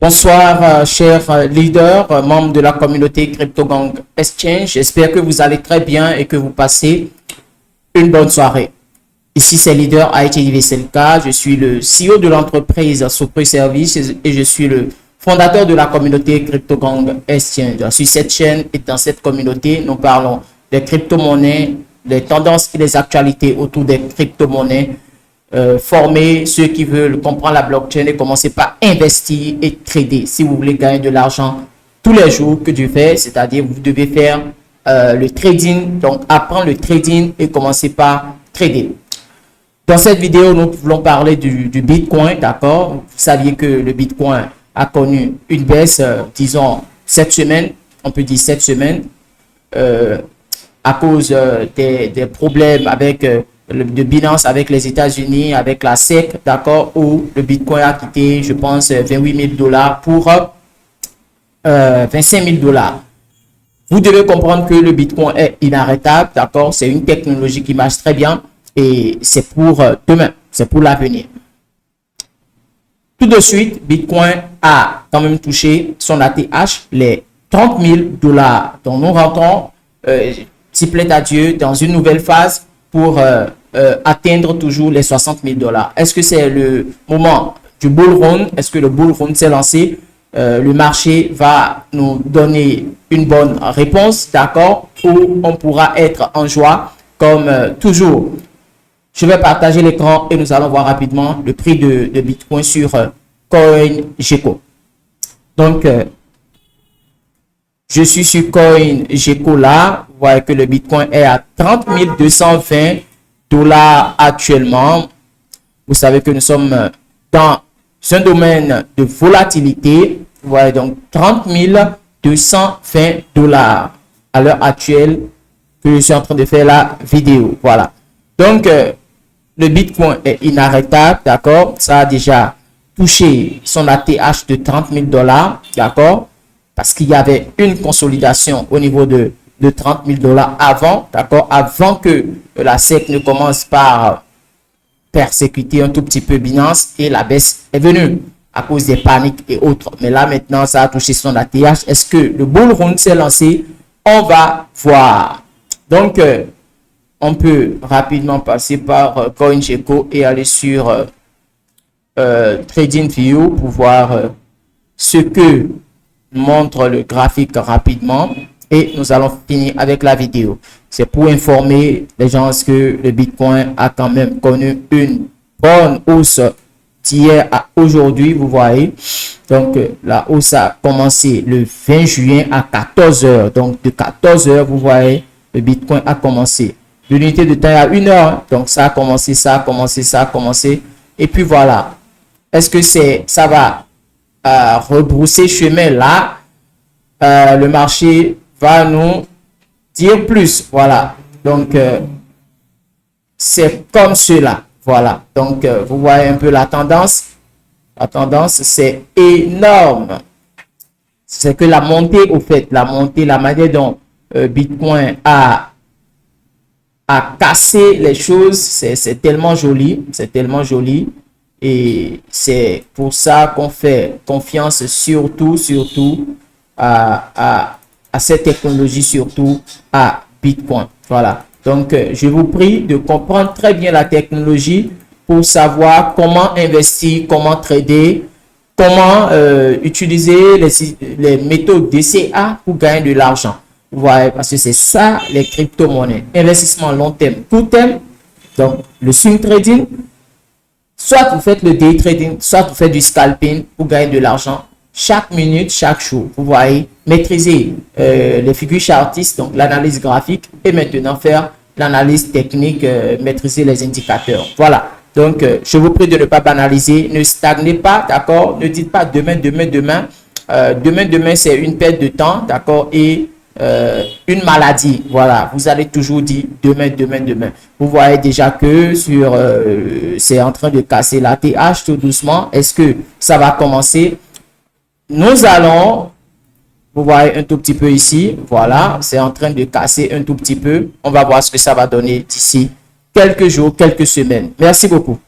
Bonsoir, chers leaders, membres de la communauté CryptoGang Exchange. J'espère que vous allez très bien et que vous passez une bonne soirée. Ici, c'est Leader ITV SLK. Je suis le CEO de l'entreprise Sopri Service et je suis le fondateur de la communauté CryptoGang Exchange. Sur cette chaîne et dans cette communauté, nous parlons des crypto-monnaies, des tendances et des actualités autour des crypto-monnaies. Former ceux qui veulent comprendre la blockchain et commencer par investir et trader. Si vous voulez gagner de l'argent tous les jours que Dieu fait, c'est-à-dire vous devez faire le trading, donc apprendre le trading et commencer par trader. Dans cette vidéo, nous voulons parler du Bitcoin, d'accord? Vous saviez que le Bitcoin a connu une baisse, disons, cette semaine, on peut dire cette semaine, à cause des problèmes avec de Binance avec les États-Unis, avec la SEC, d'accord, où le Bitcoin a quitté, je pense, 28 000 $ pour 25 000 $. Vous devez comprendre que le Bitcoin est inarrêtable, d'accord, c'est une technologie qui marche très bien et c'est pour demain, c'est pour l'avenir. Tout de suite, Bitcoin a quand même touché son ATH, les 30 000 $. Donc nous rentrons, s'il plaît à Dieu, dans une nouvelle phase pour atteindre toujours les 60 000 $. Est-ce que c'est le moment du bull run? Est-ce que le bull run s'est lancé? Le marché va nous donner une bonne réponse, d'accord? Ou on pourra être en joie comme toujours. Je vais partager l'écran et nous allons voir rapidement le prix de Bitcoin sur CoinGecko. Donc, je suis sur CoinGecko là. Vous voyez que le Bitcoin est à 30 220 $ actuellement. Vous savez que nous sommes dans un domaine de volatilité. Vous voyez donc 30 220 $ à l'heure actuelle que je suis en train de faire la vidéo. Voilà. Donc, le Bitcoin est inarrêtable. D'accord. Ça a déjà touché son ATH de 30 000 $. D'accord. Parce qu'il y avait une consolidation au niveau de 30 000 $ avant, d'accord, avant que la SEC ne commence par persécuter un tout petit peu Binance et la baisse est venue à cause des paniques et autres. Mais là, maintenant, ça a touché son ATH. Est-ce que le bull run s'est lancé? On va voir. Donc, on peut rapidement passer par CoinGecko et aller sur TradingView pour voir ce que montre le graphique rapidement et nous allons finir avec la vidéo. C'est pour informer les gens que le Bitcoin a quand même connu une bonne hausse d'hier à aujourd'hui, vous voyez. Donc la hausse a commencé le 20 juin à 14 h. Donc de 14 h, vous voyez, le Bitcoin a commencé. L'unité de temps à 1 h. Donc ça a commencé, ça a commencé, ça a commencé. Et puis voilà. Est-ce que ça va rebrousser chemin là? Le marché va nous dire plus. Voilà. Donc, c'est comme cela. Voilà. Donc, vous voyez un peu la tendance. La tendance, c'est énorme. C'est que la montée, au fait, la montée, la manière dont Bitcoin a cassé les choses, c'est tellement joli. C'est tellement joli. Et c'est pour ça qu'on fait confiance surtout à cette technologie, surtout à Bitcoin. Voilà. Donc, je vous prie de comprendre très bien la technologie pour savoir comment investir, comment trader, comment utiliser les méthodes DCA pour gagner de l'argent. Vous voyez, parce que c'est ça les crypto-monnaies. Investissement long terme, court terme. Donc, le swing trading. Soit vous faites le day trading, soit vous faites du scalping pour gagner de l'argent chaque minute, chaque jour. Vous voyez, maîtriser les figures chartistes, donc l'analyse graphique, et maintenant faire l'analyse technique, maîtriser les indicateurs. Voilà. Donc, je vous prie de ne pas banaliser, ne stagnez pas, d'accord? Ne dites pas demain, demain, demain. Demain, c'est une perte de temps, d'accord? Et une maladie, voilà, vous allez toujours dire demain, demain, demain. Vous voyez déjà que c'est en train de casser la TH tout doucement. Est-ce que ça va commencer? Nous allons, vous voyez un tout petit peu ici, voilà, c'est en train de casser un tout petit peu. On va voir ce que ça va donner d'ici quelques jours, quelques semaines. Merci beaucoup.